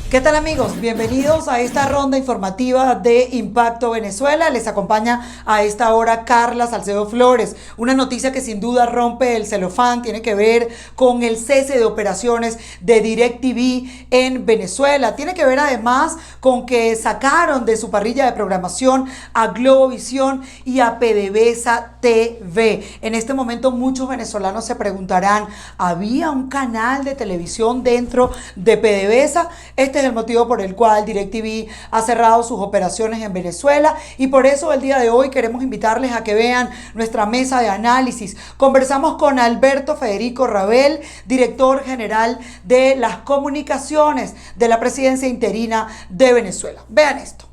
¿Qué tal, amigos? Bienvenidos a esta ronda informativa de Impacto Venezuela. Les acompaña a esta hora Carla Salcedo Flores. Una noticia que sin duda rompe el celofán, tiene que ver con el cese de operaciones de DirecTV en Venezuela. Tiene que ver además con que sacaron de su parrilla de programación a Globovisión y a PDVSA TV. En este momento muchos venezolanos se preguntarán, ¿había un canal de televisión dentro de PDVSA? Este es el motivo por el cual DirecTV ha cerrado sus operaciones en Venezuela y por eso el día de hoy queremos invitarles a que vean nuestra mesa de análisis. Conversamos con Alberto Federico Rabel, director general de las comunicaciones de la presidencia interina de Venezuela. Vean esto.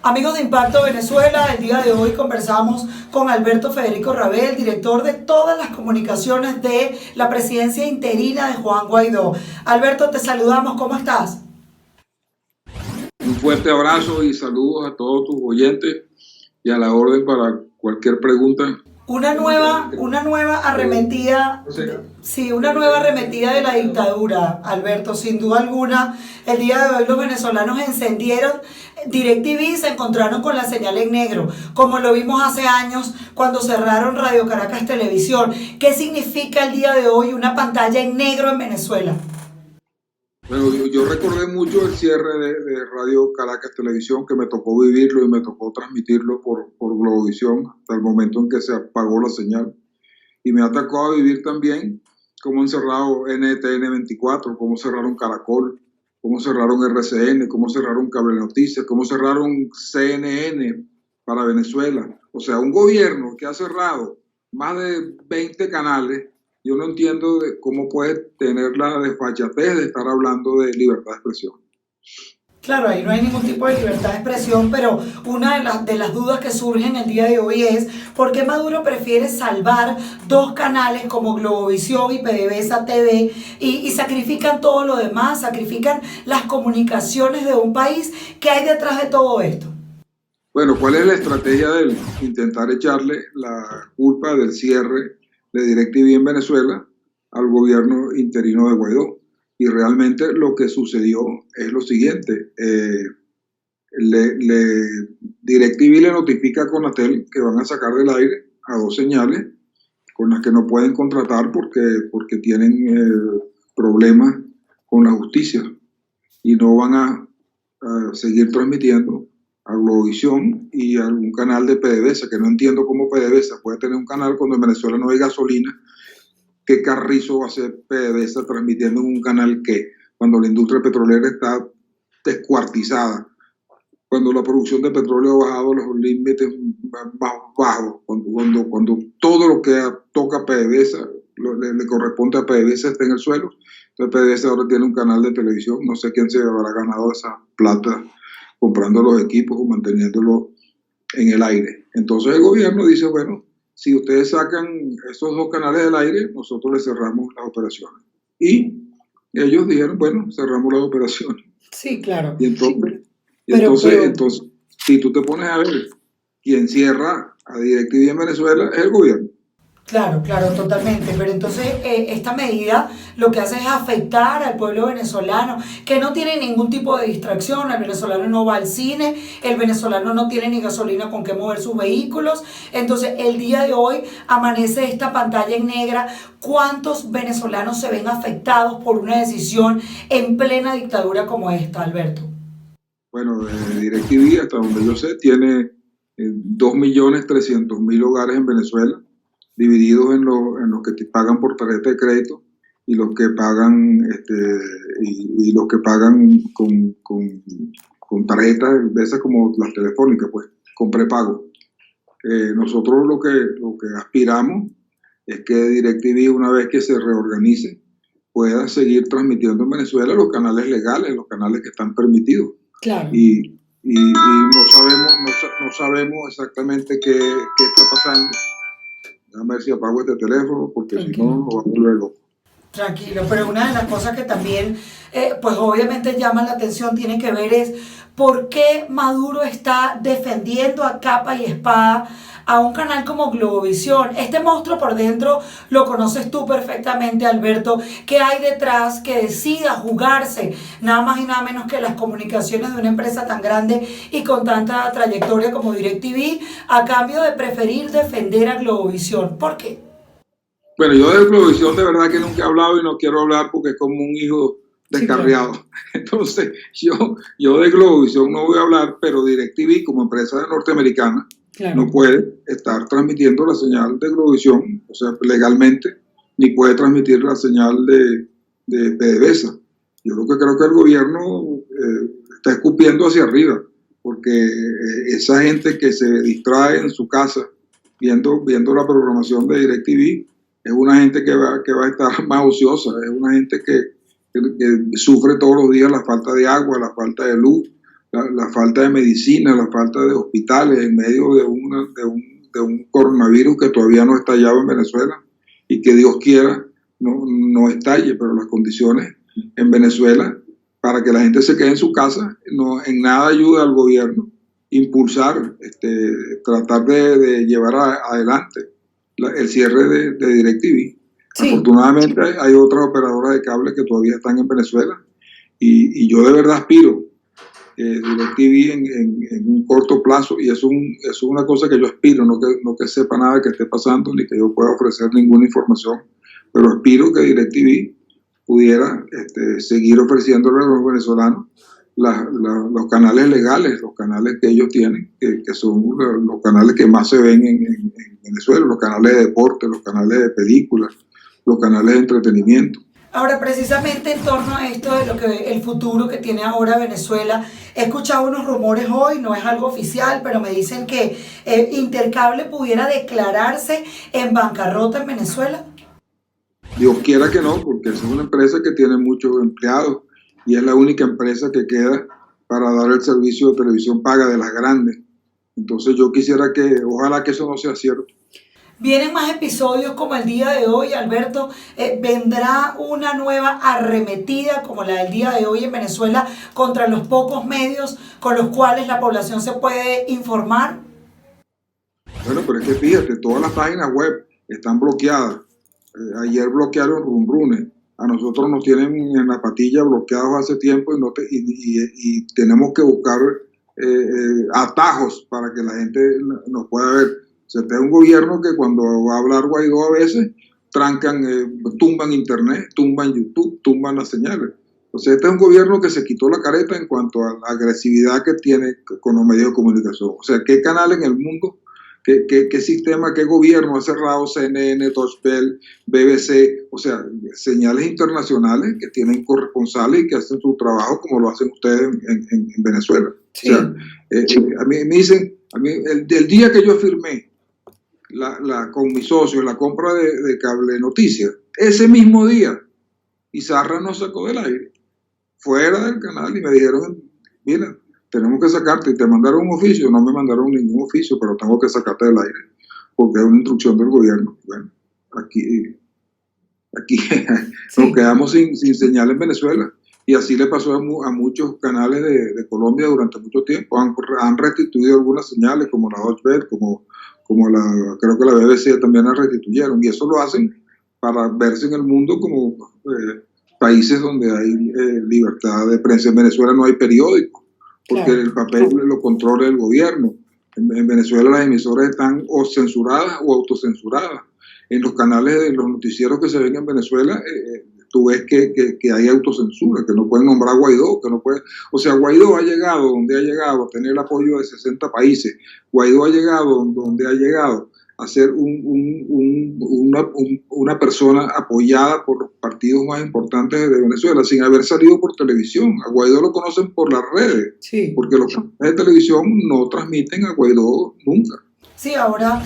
Amigos de Impacto Venezuela, el día de hoy conversamos con Alberto Federico Rabel, director de todas las comunicaciones de la presidencia interina de Juan Guaidó. Alberto, te saludamos, ¿cómo estás? Un fuerte abrazo y saludos a todos tus oyentes y a la orden para cualquier pregunta. Una nueva arremetida, una nueva arremetida de la dictadura, Alberto, sin duda alguna. El día de hoy los venezolanos encendieron DirecTV, se encontraron con la señal en negro, como lo vimos hace años cuando cerraron Radio Caracas Televisión. ¿Qué significa el día de hoy una pantalla en negro en Venezuela? Bueno, yo recordé mucho el cierre de Radio Caracas Televisión, que me tocó vivirlo y me tocó transmitirlo por Globovisión hasta el momento en que se apagó la señal. Y me ha tocado vivir también cómo han cerrado NTN 24, cómo cerraron Caracol, cómo cerraron RCN, cómo cerraron Cable Noticias, cómo cerraron CNN para Venezuela. O sea, un gobierno que ha cerrado más de 20 canales. Yo no entiendo cómo puede tener la desfachatez de estar hablando de libertad de expresión. Claro, ahí no hay ningún tipo de libertad de expresión, pero una de las dudas que surgen el día de hoy es ¿por qué Maduro prefiere salvar dos canales como Globovisión y PDVSA TV y sacrifican todo lo demás, sacrifican las comunicaciones de un país? ¿Qué hay detrás de todo esto? Bueno, ¿cuál es la estrategia de intentar echarle la culpa del cierre de DirecTV en Venezuela al gobierno interino de Guaidó? Y realmente lo que sucedió es lo siguiente. DirecTV le notifica a Conatel que van a sacar del aire a dos señales con las que no pueden contratar porque tienen problemas con la justicia y no van a seguir transmitiendo a Globovisión y a algún canal de PDVSA, que no entiendo cómo PDVSA puede tener un canal cuando en Venezuela no hay gasolina. ¿Qué carrizo va a ser PDVSA transmitiendo en un canal cuando la industria petrolera está descuartizada, cuando la producción de petróleo ha bajado a los límites más bajos, cuando todo lo que toca PDVSA le corresponde a PDVSA está en el suelo? Entonces PDVSA ahora tiene un canal de televisión, no sé quién se habrá ganado esa plata comprando los equipos o manteniéndolos en el aire. Entonces el gobierno dice, bueno, si ustedes sacan esos dos canales del aire, nosotros les cerramos las operaciones. Y ellos dijeron, bueno, cerramos las operaciones. Sí, claro. Y entonces, si tú te pones a ver, quien cierra a DirecTV en Venezuela es el gobierno. Claro, totalmente. Pero entonces esta medida lo que hace es afectar al pueblo venezolano, que no tiene ningún tipo de distracción. El venezolano no va al cine, el venezolano no tiene ni gasolina con qué mover sus vehículos. Entonces el día de hoy amanece esta pantalla en negra. ¿Cuántos venezolanos se ven afectados por una decisión en plena dictadura como esta, Alberto? Bueno, DirecTV, hasta donde yo sé, tiene 2.300.000 hogares en Venezuela, divididos en los que te pagan por tarjeta de crédito y los que pagan y los que pagan con tarjetas de esas como las telefónicas, pues, con prepago. Nosotros lo que aspiramos es que DirecTV, una vez que se reorganice, pueda seguir transmitiendo en Venezuela los canales legales, los canales que están permitidos. Claro. Y no sabemos exactamente qué está pasando. Déjame ver si apago este teléfono, porque si no, nos va a volver loco. Tranquilo, pero una de las cosas que también, pues obviamente llama la atención, tiene que ver es por qué Maduro está defendiendo a capa y espada a un canal como Globovisión. Este monstruo por dentro lo conoces tú perfectamente, Alberto. ¿Qué hay detrás que decida jugarse nada más y nada menos que las comunicaciones de una empresa tan grande y con tanta trayectoria como DirecTV a cambio de preferir defender a Globovisión? ¿Por qué? Bueno, yo de Globovisión de verdad que nunca he hablado y no quiero hablar porque es como un hijo descarriado. Sí, claro. Entonces, yo de Globovisión no voy a hablar, pero DirecTV como empresa norteamericana no puede estar transmitiendo la señal de Globovisión, o sea, legalmente, ni puede transmitir la señal de PDVSA. Yo creo que el gobierno está escupiendo hacia arriba, porque esa gente que se distrae en su casa viendo la programación de DirecTV, es una gente que va a estar más ociosa, es una gente que sufre todos los días la falta de agua, la falta de luz, la falta de medicina, la falta de hospitales en medio de un coronavirus que todavía no ha estallado en Venezuela y que Dios quiera no estalle, pero las condiciones en Venezuela para que la gente se quede en su casa no en nada ayuda al gobierno impulsar, tratar de llevar adelante el cierre de DirecTV. Sí. Afortunadamente hay otras operadoras de cable que todavía están en Venezuela y yo de verdad aspiro que DirecTV en un corto plazo, y eso es una cosa que yo aspiro, no que sepa nada que esté pasando ni que yo pueda ofrecer ninguna información, pero aspiro que DirecTV pudiera seguir ofreciéndole a los venezolanos los canales legales, los canales que ellos tienen, que son los canales que más se ven en Venezuela, los canales de deporte, los canales de películas, los canales de entretenimiento. Ahora, precisamente en torno a esto de lo que el futuro que tiene ahora Venezuela, he escuchado unos rumores hoy, no es algo oficial, pero me dicen que Intercable pudiera declararse en bancarrota en Venezuela. Dios quiera que no, porque es una empresa que tiene muchos empleados y es la única empresa que queda para dar el servicio de televisión paga de las grandes. Entonces yo quisiera ojalá que eso no sea cierto. Vienen más episodios como el día de hoy, Alberto. ¿Vendrá una nueva arremetida como la del día de hoy en Venezuela contra los pocos medios con los cuales la población se puede informar? Bueno, pero es que fíjate, todas las páginas web están bloqueadas. Ayer bloquearon Runrunes. A nosotros nos tienen en la patilla bloqueados hace tiempo y tenemos que buscar atajos para que la gente nos pueda ver. O sea, este es un gobierno que cuando va a hablar Guaidó a veces trancan, tumban internet, tumban YouTube, tumban las señales. O sea, este es un gobierno que se quitó la careta en cuanto a la agresividad que tiene con los medios de comunicación. O sea, ¿qué canal en el mundo, qué sistema, qué gobierno ha cerrado CNN, Deutsche Welle, BBC? O sea, señales internacionales que tienen corresponsales y que hacen su trabajo como lo hacen ustedes en Venezuela. Sí. O sea, a mí me dicen, el día que yo firmé con mis socios la compra de Cable Noticias, ese mismo día Izarra nos sacó del aire, fuera del canal, y me dijeron, mira, tenemos que sacarte, y te mandaron un oficio. No me mandaron ningún oficio, pero tengo que sacarte del aire, porque es una instrucción del gobierno. Bueno, aquí sí. Nos quedamos sin señal en Venezuela, y así le pasó a muchos canales de Colombia durante mucho tiempo. Han restituido algunas señales, como la Deutsche Welle, creo que la BBC también la restituyeron, y eso lo hacen para verse en el mundo como países donde hay libertad de prensa. En Venezuela no hay periódicos, porque claro, el papel lo controla el gobierno. En Venezuela las emisoras están o censuradas o autocensuradas. En los canales de los noticieros que se ven en Venezuela, tú ves que hay autocensura, que no pueden nombrar a Guaidó, que no puede. O sea, Guaidó ha llegado donde ha llegado a tener el apoyo de 60 países. Guaidó ha llegado donde ha llegado a ser una persona apoyada por los partidos más importantes de Venezuela, sin haber salido por televisión. A Guaidó lo conocen por las redes, sí, porque los canales de televisión no transmiten a Guaidó nunca. Sí, ahora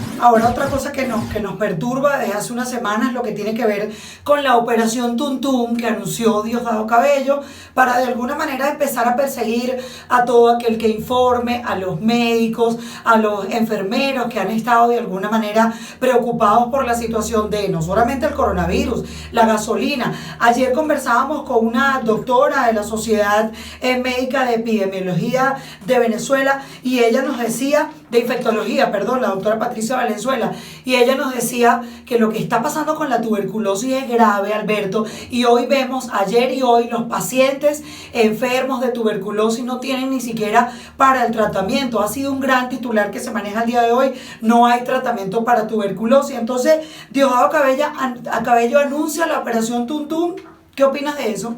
otra cosa que nos perturba desde hace unas semanas lo que tiene que ver con la operación Tuntum que anunció Diosdado Cabello para de alguna manera empezar a perseguir a todo aquel que informe, a los médicos, a los enfermeros que han estado de alguna manera preocupados por la situación de no solamente el coronavirus, la gasolina. Ayer conversábamos con una doctora de la Sociedad Médica de Epidemiología de Venezuela y ella nos decía, de infectología, perdón, la doctora Patricia Valenzuela, y ella nos decía que lo que está pasando con la tuberculosis es grave, Alberto, y hoy vemos, ayer y hoy, los pacientes enfermos de tuberculosis no tienen ni siquiera para el tratamiento. Ha sido un gran titular que se maneja el día de hoy, no hay tratamiento para tuberculosis. Entonces, Diosdado Cabello anuncia la operación Tuntum. ¿Qué opinas de eso?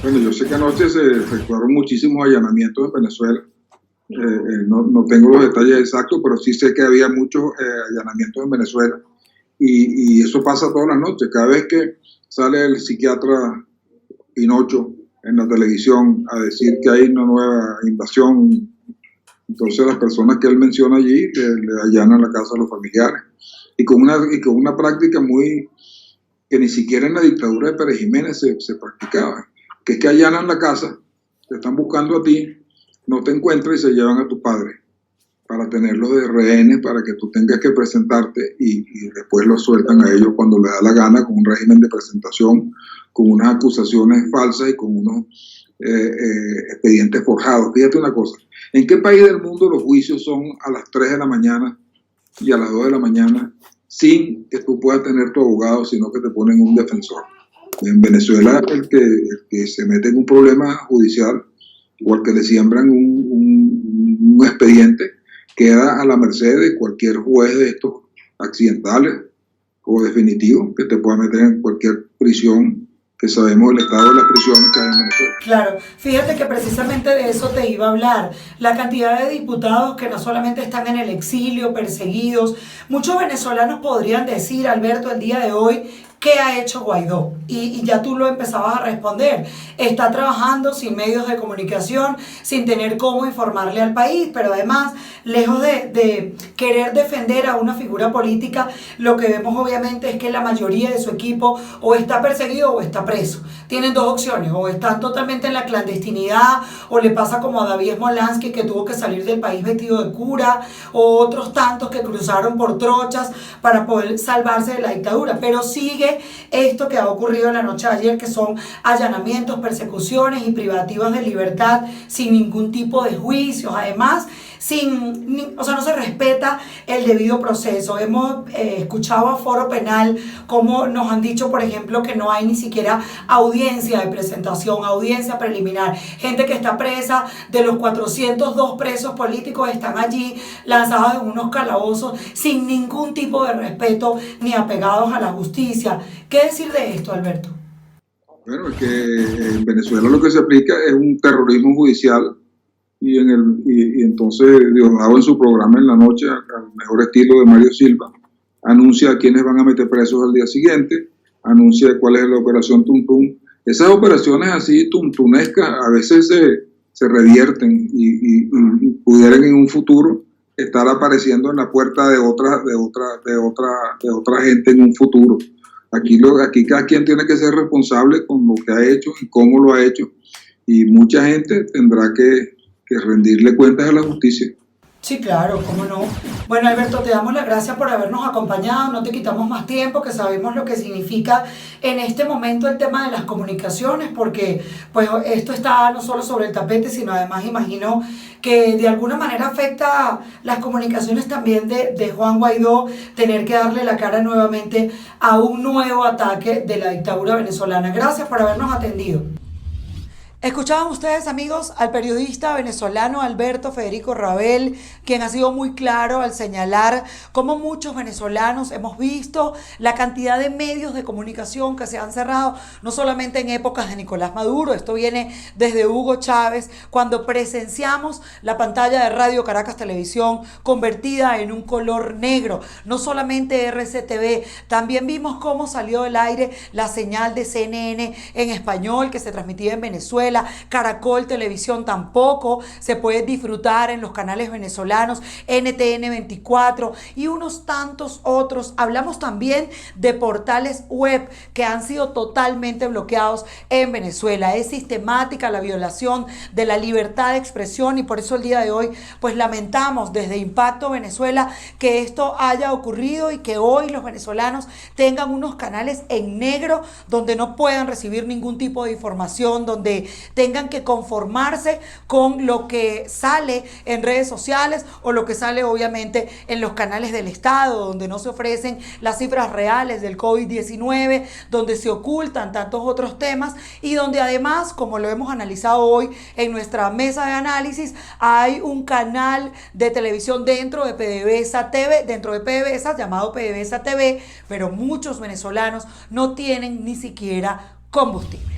Bueno, yo sé que anoche se efectuaron muchísimos allanamientos en Venezuela. No tengo los detalles exactos, pero sí sé que había muchos allanamientos en Venezuela y eso pasa todas las noches. Cada vez que sale el psiquiatra Pinocho en la televisión a decir que hay una nueva invasión, entonces las personas que él menciona allí le allanan la casa a los familiares y con una práctica muy que ni siquiera en la dictadura de Pérez Jiménez se practicaba, que es que allanan la casa, te están buscando a ti, no te encuentran y se llevan a tu padre para tenerlos de rehenes, para que tú tengas que presentarte y después los sueltan a ellos cuando les da la gana, con un régimen de presentación, con unas acusaciones falsas y con unos expedientes forjados. Fíjate una cosa, ¿en qué país del mundo los juicios son a las 3 de la mañana y a las 2 de la mañana sin que tú puedas tener tu abogado, sino que te ponen un defensor? En Venezuela el que se mete en un problema judicial o al que le siembran un expediente, queda a la merced de cualquier juez de estos accidentales o definitivos que te pueda meter en cualquier prisión, que sabemos el estado de las prisiones que hay en Venezuela. Claro, fíjate que precisamente de eso te iba a hablar. La cantidad de diputados que no solamente están en el exilio, perseguidos. Muchos venezolanos podrían decir, Alberto, el día de hoy, ¿qué ha hecho Guaidó? Y ya tú lo empezabas a responder. Está trabajando sin medios de comunicación, sin tener cómo informarle al país, pero además, lejos de querer defender a una figura política, lo que vemos obviamente es que la mayoría de su equipo o está perseguido o está preso. Tienen dos opciones, o están totalmente en la clandestinidad, o le pasa como a David Smolansky, que tuvo que salir del país vestido de cura, o otros tantos que cruzaron por trochas para poder salvarse de la dictadura. Pero sigue esto que ha ocurrido en la noche de ayer, que son allanamientos, persecuciones y privativas de libertad sin ningún tipo de juicios. Además, no se respeta el debido proceso. Hemos escuchado a Foro Penal como nos han dicho, por ejemplo, que no hay ni siquiera audiencia de presentación, audiencia preliminar. Gente que está presa, de los 402 presos políticos, están allí lanzados en unos calabozos sin ningún tipo de respeto ni apegados a la justicia. ¿Qué decir de esto, Alberto? Bueno, es que en Venezuela lo que se aplica es un terrorismo judicial y entonces Diosdado en su programa en la noche, al mejor estilo de Mario Silva, anuncia a quienes van a meter presos al día siguiente, anuncia cuál es la operación Tuntum. Esas operaciones así tuntunescas a veces se revierten y pudieran en un futuro estar apareciendo en la puerta de otra gente en un futuro. Aquí cada quien tiene que ser responsable con lo que ha hecho y cómo lo ha hecho, y mucha gente tendrá que rendirle cuentas a la justicia. Sí, claro, cómo no. Bueno, Alberto, te damos las gracias por habernos acompañado, no te quitamos más tiempo, que sabemos lo que significa en este momento el tema de las comunicaciones, porque pues esto está no solo sobre el tapete, sino además imagino que de alguna manera afecta las comunicaciones también de Juan Guaidó, tener que darle la cara nuevamente a un nuevo ataque de la dictadura venezolana. Gracias por habernos atendido. Escuchaban ustedes, amigos, al periodista venezolano Alberto Federico Rabel, quien ha sido muy claro al señalar cómo muchos venezolanos hemos visto la cantidad de medios de comunicación que se han cerrado, no solamente en épocas de Nicolás Maduro, esto viene desde Hugo Chávez, cuando presenciamos la pantalla de Radio Caracas Televisión convertida en un color negro, no solamente RCTV, también vimos cómo salió del aire la señal de CNN en español que se transmitía en Venezuela, Venezuela, Caracol Televisión tampoco, se puede disfrutar en los canales venezolanos, NTN 24 y unos tantos otros. Hablamos también de portales web que han sido totalmente bloqueados en Venezuela. Es sistemática la violación de la libertad de expresión y por eso el día de hoy pues lamentamos desde Impacto Venezuela que esto haya ocurrido y que hoy los venezolanos tengan unos canales en negro donde no puedan recibir ningún tipo de información, donde tengan que conformarse con lo que sale en redes sociales o lo que sale obviamente en los canales del Estado, donde no se ofrecen las cifras reales del COVID-19, donde se ocultan tantos otros temas y donde además, como lo hemos analizado hoy en nuestra mesa de análisis, hay un canal de televisión dentro de PDVSA TV, dentro de PDVSA llamado PDVSA TV, pero muchos venezolanos no tienen ni siquiera combustible.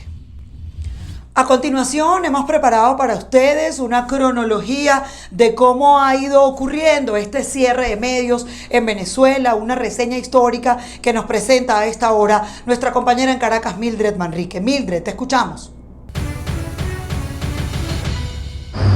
A continuación hemos preparado para ustedes una cronología de cómo ha ido ocurriendo este cierre de medios en Venezuela, una reseña histórica que nos presenta a esta hora nuestra compañera en Caracas, Mildred Manrique. Mildred, te escuchamos.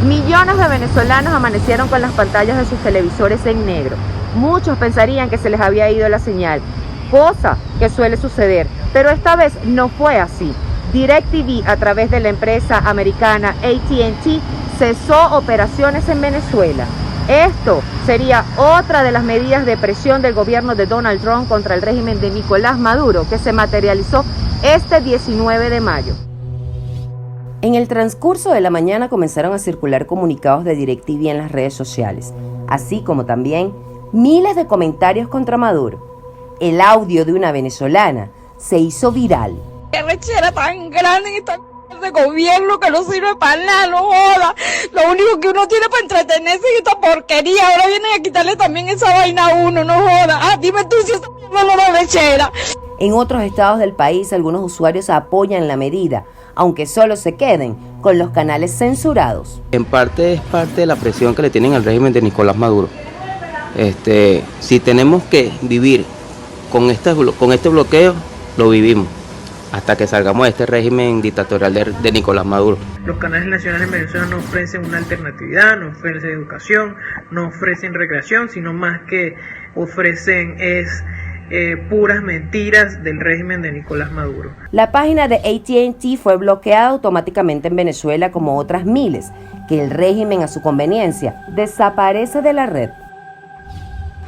Millones de venezolanos amanecieron con las pantallas de sus televisores en negro. Muchos pensarían que se les había ido la señal, cosa que suele suceder, pero esta vez no fue así. DirecTV, a través de la empresa americana AT&T, cesó operaciones en Venezuela. Esto sería otra de las medidas de presión del gobierno de Donald Trump contra el régimen de Nicolás Maduro, que se materializó este 19 de mayo. En el transcurso de la mañana comenzaron a circular comunicados de DirecTV en las redes sociales, así como también miles de comentarios contra Maduro. El audio de una venezolana se hizo viral. ¡Qué rechera tan grande en esta de gobierno que no sirve para nada, no joda! Lo único que uno tiene para entretenerse es esta porquería. Ahora vienen a quitarle también esa vaina a uno, no joda. Ah, dime tú si esa no es una rechera. En otros estados del país, algunos usuarios apoyan la medida, aunque solo se queden con los canales censurados. En parte es parte de la presión que le tienen al régimen de Nicolás Maduro. Si tenemos que vivir con este bloqueo, lo vivimos hasta que salgamos de este régimen dictatorial de Nicolás Maduro. Los canales nacionales en Venezuela no ofrecen una alternatividad, no ofrecen educación, no ofrecen recreación, sino más que ofrecen puras mentiras del régimen de Nicolás Maduro. La página de AT&T fue bloqueada automáticamente en Venezuela, como otras miles, que el régimen a su conveniencia desaparece de la red.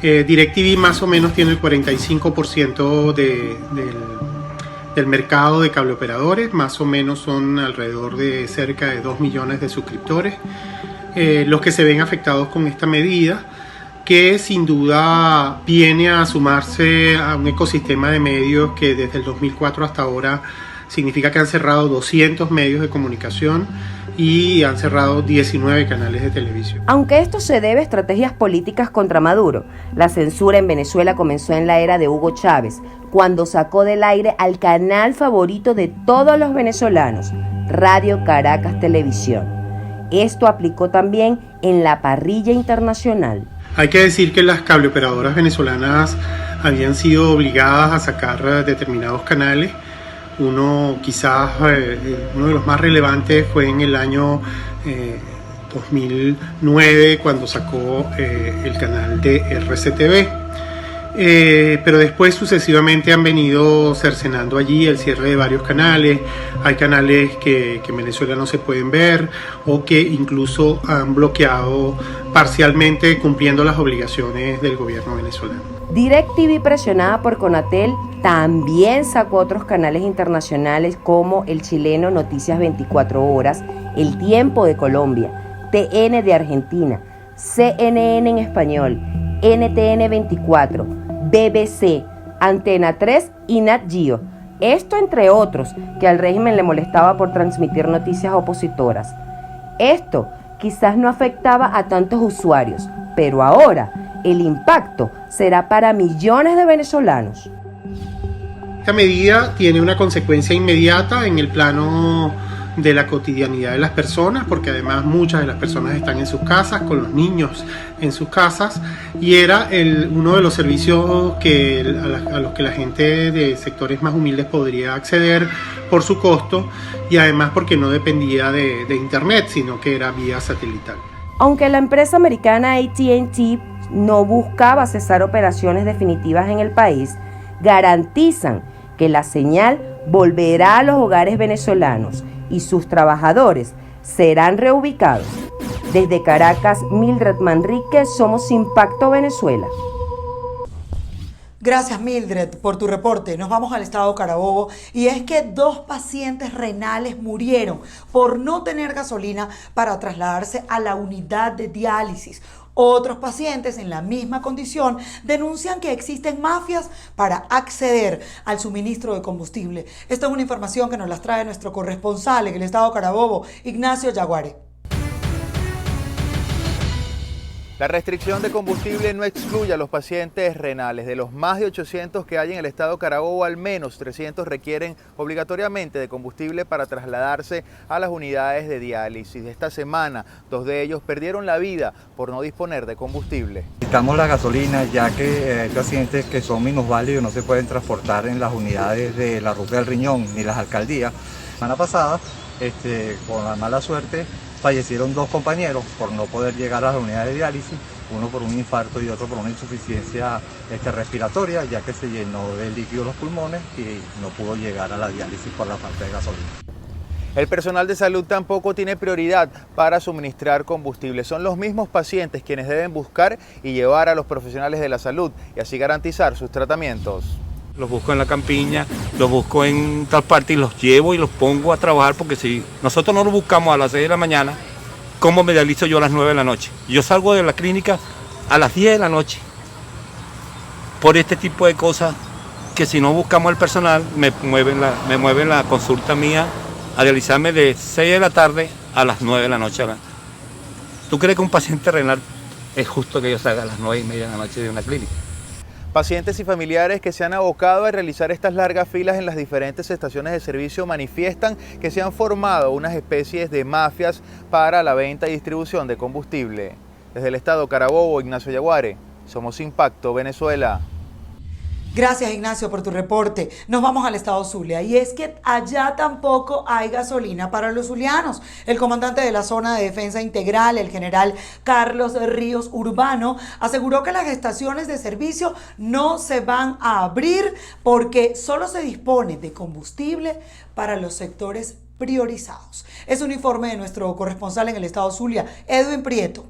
DirecTV más o menos tiene el 45% del mercado de cableoperadores, más o menos son alrededor de cerca de 2 millones de suscriptores, los que se ven afectados con esta medida, que sin duda viene a sumarse a un ecosistema de medios que desde el 2004 hasta ahora significa que han cerrado 200 medios de comunicación y han cerrado 19 canales de televisión. Aunque esto se debe a estrategias políticas contra Maduro, la censura en Venezuela comenzó en la era de Hugo Chávez, cuando sacó del aire al canal favorito de todos los venezolanos, Radio Caracas Televisión. Esto aplicó también en la parrilla internacional. Hay que decir que las cableoperadoras venezolanas habían sido obligadas a sacar determinados canales. Uno de los más relevantes fue en el año 2009 cuando sacó el canal de RCTV. Pero después sucesivamente han venido cercenando allí el cierre de varios canales. Hay canales que en Venezuela no se pueden ver o que incluso han bloqueado parcialmente cumpliendo las obligaciones del gobierno venezolano. DirecTV, presionada por Conatel, también sacó otros canales internacionales como el chileno Noticias 24 Horas, El Tiempo de Colombia, TN de Argentina, CNN en español, NTN 24, BBC, Antena 3 y Nat Geo. Esto entre otros que al régimen le molestaba por transmitir noticias opositoras. Esto quizás no afectaba a tantos usuarios, pero ahora el impacto será para millones de venezolanos. Esta medida tiene una consecuencia inmediata en el plano de la cotidianidad de las personas, porque además muchas de las personas están en sus casas, con los niños en sus casas, y era uno de los servicios a los que la gente de sectores más humildes podría acceder, por su costo y además porque no dependía de internet, sino que era vía satelital. Aunque la empresa americana AT&T no buscaba cesar operaciones definitivas en el país, garantizan que la señal volverá a los hogares venezolanos y sus trabajadores serán reubicados. Desde Caracas, Mildred Manrique, Somos Impacto Venezuela. Gracias, Mildred, por tu reporte. Nos vamos al estado Carabobo y es que 2 pacientes renales murieron por no tener gasolina para trasladarse a la unidad de diálisis. Otros pacientes en la misma condición denuncian que existen mafias para acceder al suministro de combustible. Esta es una información que nos las trae nuestro corresponsal en el estado Carabobo, Ignacio Yaguare. La restricción de combustible no excluye a los pacientes renales. De los más de 800 que hay en el estado Carabobo, al menos 300 requieren obligatoriamente de combustible para trasladarse a las unidades de diálisis. Esta semana, 2 de ellos perdieron la vida por no disponer de combustible. Quitamos la gasolina ya que hay pacientes que son minusválidos, no se pueden transportar en las unidades de la Ruta del Riñón ni las alcaldías. La semana pasada, con la mala suerte, fallecieron 2 compañeros por no poder llegar a las unidades de diálisis, uno por un infarto y otro por una insuficiencia respiratoria, ya que se llenó de líquido los pulmones y no pudo llegar a la diálisis por la falta de gasolina. El personal de salud tampoco tiene prioridad para suministrar combustible. Son los mismos pacientes quienes deben buscar y llevar a los profesionales de la salud y así garantizar sus tratamientos. Los busco en la campiña, los busco en tal parte y los llevo y los pongo a trabajar, porque si nosotros no los buscamos a las 6 de la mañana, ¿cómo me dializo yo a las 9 de la noche? Yo salgo de la clínica a las 10 de la noche por este tipo de cosas que si no buscamos el personal me mueven la consulta mía a dializarme de 6 de la tarde a las 9 de la noche. ¿Tú crees que un paciente renal es justo que yo salga a las 9:30 de la noche de una clínica? Pacientes y familiares que se han abocado a realizar estas largas filas en las diferentes estaciones de servicio manifiestan que se han formado unas especies de mafias para la venta y distribución de combustible. Desde el estado Carabobo, Ignacio Yaguare, Somos Impacto Venezuela. Gracias, Ignacio, por tu reporte. Nos vamos al estado Zulia y es que allá tampoco hay gasolina para los zulianos. El comandante de la Zona de Defensa Integral, el general Carlos Ríos Urbano, aseguró que las estaciones de servicio no se van a abrir porque solo se dispone de combustible para los sectores priorizados. Es un informe de nuestro corresponsal en el estado Zulia, Edwin Prieto.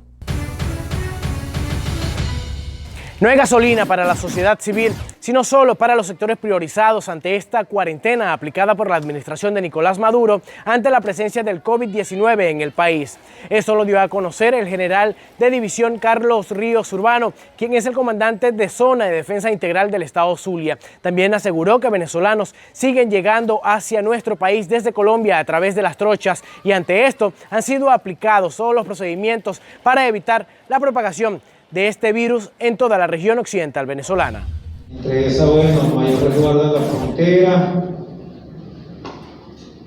No hay gasolina para la sociedad civil, sino solo para los sectores priorizados ante esta cuarentena aplicada por la administración de Nicolás Maduro ante la presencia del COVID-19 en el país. Esto lo dio a conocer el general de división Carlos Ríos Urbano, quien es el comandante de Zona de Defensa Integral del estado Zulia. También aseguró que venezolanos siguen llegando hacia nuestro país desde Colombia a través de las trochas y ante esto han sido aplicados todos los procedimientos para evitar la propagación de este virus en toda la región occidental venezolana. Entre esa, mayor resguardo de la frontera,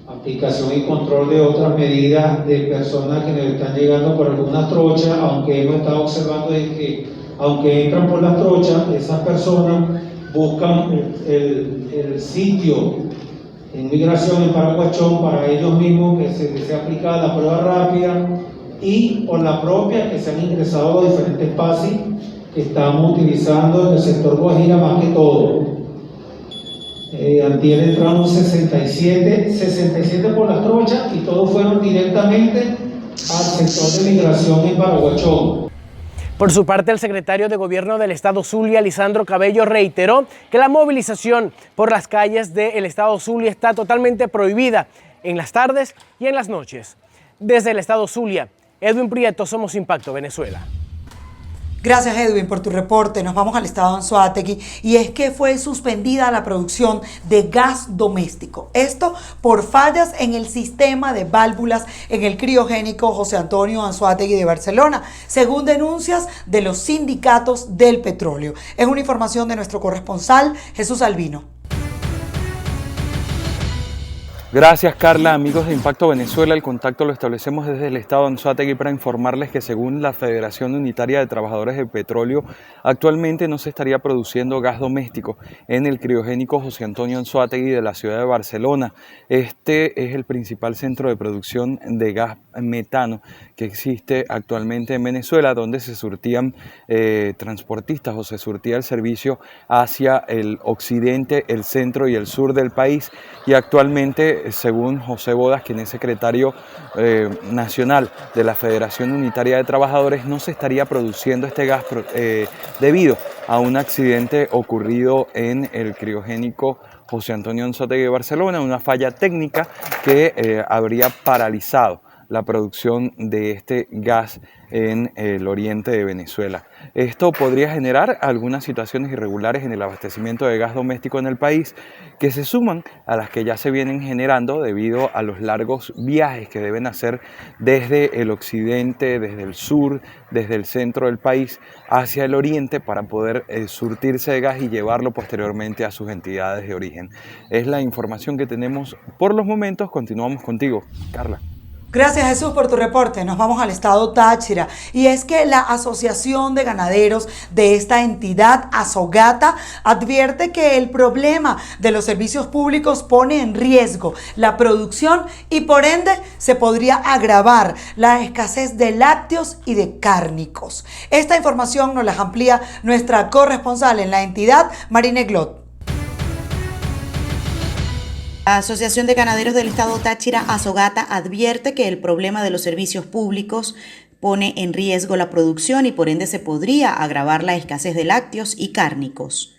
aplicación y control de otras medidas de personas que nos están llegando por algunas trochas, aunque hemos estado observando de que, aunque entran por las trochas, esas personas buscan el sitio en migración en Paraguachón para ellos mismos que se desea aplicar la prueba rápida, y por la propia que se han ingresado a diferentes PASI que estamos utilizando en el sector Guajira más que todo. Antier entramos 67 por las trochas y todos fueron directamente al sector de migración en Paraguachón. Por su parte, el secretario de Gobierno del estado Zulia, Lisandro Cabello, reiteró que la movilización por las calles del estado Zulia está totalmente prohibida en las tardes y en las noches. Desde el estado Zulia, Edwin Prieto, Somos Impacto Venezuela. Gracias, Edwin, por tu reporte. Nos vamos al estado Anzoátegui y es que fue suspendida la producción de gas doméstico. Esto por fallas en el sistema de válvulas en el criogénico José Antonio Anzoátegui de Barcelona, según denuncias de los sindicatos del petróleo. Es una información de nuestro corresponsal Jesús Albino. Gracias, Carla. Amigos de Impacto Venezuela, el contacto lo establecemos desde el estado de Anzoátegui para informarles que según la Federación Unitaria de Trabajadores del Petróleo, actualmente no se estaría produciendo gas doméstico en el criogénico José Antonio Anzoátegui de la ciudad de Barcelona. Este es el principal centro de producción de gas metano que existe actualmente en Venezuela, donde se surtían transportistas o se surtía el servicio hacia el occidente, el centro y el sur del país, y actualmente, según José Bodas, quien es secretario nacional de la Federación Unitaria de Trabajadores, no se estaría produciendo este gas debido a un accidente ocurrido en el criogénico José Antonio Anzoátegui de Barcelona, una falla técnica que habría paralizado la producción de este gas en el oriente de Venezuela. Esto podría generar algunas situaciones irregulares en el abastecimiento de gas doméstico en el país, que se suman a las que ya se vienen generando debido a los largos viajes que deben hacer desde el occidente, desde el sur, desde el centro del país hacia el oriente para poder surtirse de gas y llevarlo posteriormente a sus entidades de origen. Es la información que tenemos por los momentos. Continuamos contigo, Carla. Gracias, Jesús, por tu reporte. Nos vamos al estado Táchira, y es que la Asociación de Ganaderos de esta entidad, Azogata, advierte que el problema de los servicios públicos pone en riesgo la producción y por ende se podría agravar la escasez de lácteos y de cárnicos. Esta información nos la amplía nuestra corresponsal en la entidad, Marine Glot. La Asociación de Ganaderos del Estado Táchira, Azogata, advierte que el problema de los servicios públicos pone en riesgo la producción y por ende se podría agravar la escasez de lácteos y cárnicos.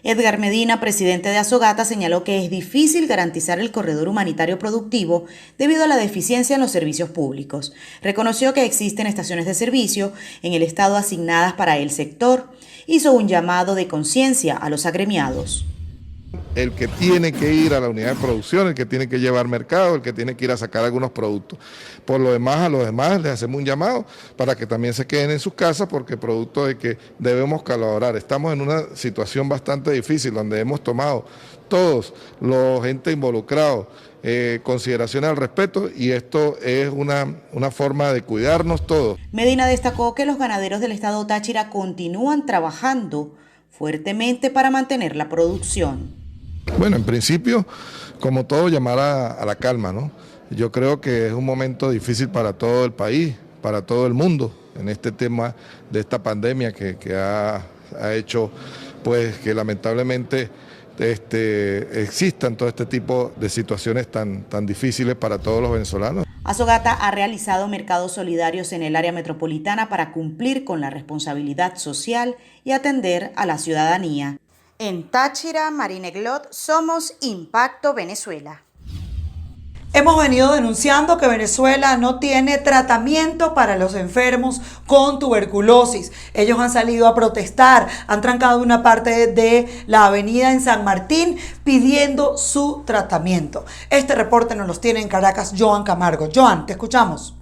Edgar Medina, presidente de Azogata, señaló que es difícil garantizar el corredor humanitario productivo debido a la deficiencia en los servicios públicos. Reconoció que existen estaciones de servicio en el estado asignadas para el sector. Hizo un llamado de conciencia a los agremiados. El que tiene que ir a la unidad de producción, el que tiene que llevar mercado, el que tiene que ir a sacar algunos productos. Por lo demás, a los demás les hacemos un llamado para que también se queden en sus casas, porque producto de que debemos colaborar. Estamos en una situación bastante difícil donde hemos tomado todos los entes involucrados consideraciones al respecto, y esto es una forma de cuidarnos todos. Medina destacó que los ganaderos del estado Táchira continúan trabajando fuertemente para mantener la producción. Bueno, en principio, como todo, llamar a la calma, ¿no? Yo creo que es un momento difícil para todo el país, para todo el mundo, en este tema de esta pandemia que ha hecho pues que lamentablemente existan todo este tipo de situaciones tan difíciles para todos los venezolanos. Azogata ha realizado mercados solidarios en el área metropolitana para cumplir con la responsabilidad social y atender a la ciudadanía. En Táchira, Marine Glot, somos Impacto Venezuela. Hemos venido denunciando que Venezuela no tiene tratamiento para los enfermos con tuberculosis. Ellos han salido a protestar, han trancado una parte de la avenida en San Martín pidiendo su tratamiento. Este reporte nos los tiene en Caracas Joan Camargo. Joan, te escuchamos.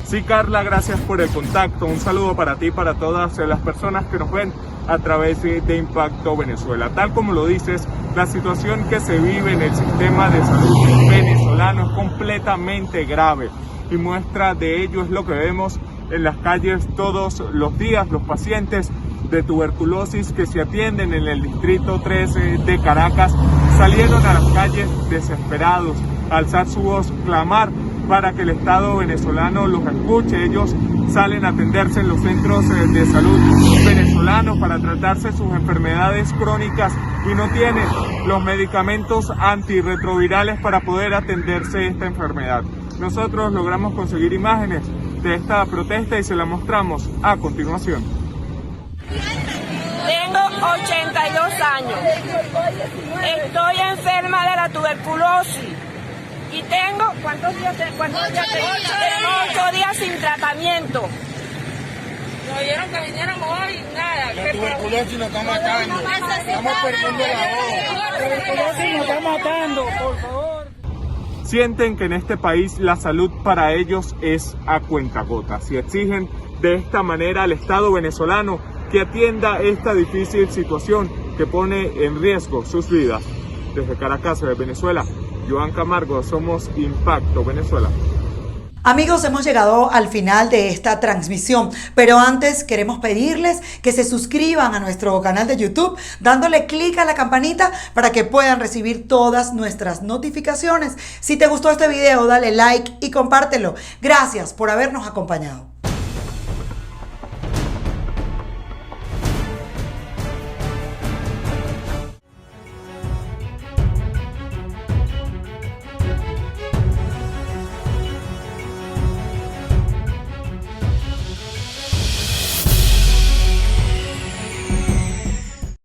Sí, Carla, gracias por el contacto. Un saludo para ti y para todas las personas que nos ven a través de Impacto Venezuela. Tal como lo dices, la situación que se vive en el sistema de salud venezolano es completamente grave, y muestra de ello es lo que vemos en las calles todos los días. Los pacientes de tuberculosis que se atienden en el distrito 13 de Caracas salieron a las calles desesperados, a alzar su voz, clamar para que el Estado venezolano los escuche. Ellos salen a atenderse en los centros de salud venezolanos para tratarse sus enfermedades crónicas y no tienen los medicamentos antirretrovirales para poder atenderse esta enfermedad. Nosotros logramos conseguir imágenes de esta protesta y se la mostramos a continuación. Tengo 82 años. Estoy enferma de la tuberculosis. Y tengo, ¿cuántos días tengo? 8 días sin tratamiento. Nos dijeron que viniéramos hoy, nada. La tuberculosis nos está matando. Estamos perdiendo la voz. La tuberculosis nos está matando, por favor. Sienten que en este país la salud para ellos es a cuentagotas y exigen de esta manera al Estado venezolano que atienda esta difícil situación que pone en riesgo sus vidas. Desde Caracas, de Venezuela, Joan Camargo, somos Impacto Venezuela. Amigos, hemos llegado al final de esta transmisión, pero antes queremos pedirles que se suscriban a nuestro canal de YouTube dándole clic a la campanita para que puedan recibir todas nuestras notificaciones. Si te gustó este video, dale like y compártelo. Gracias por habernos acompañado.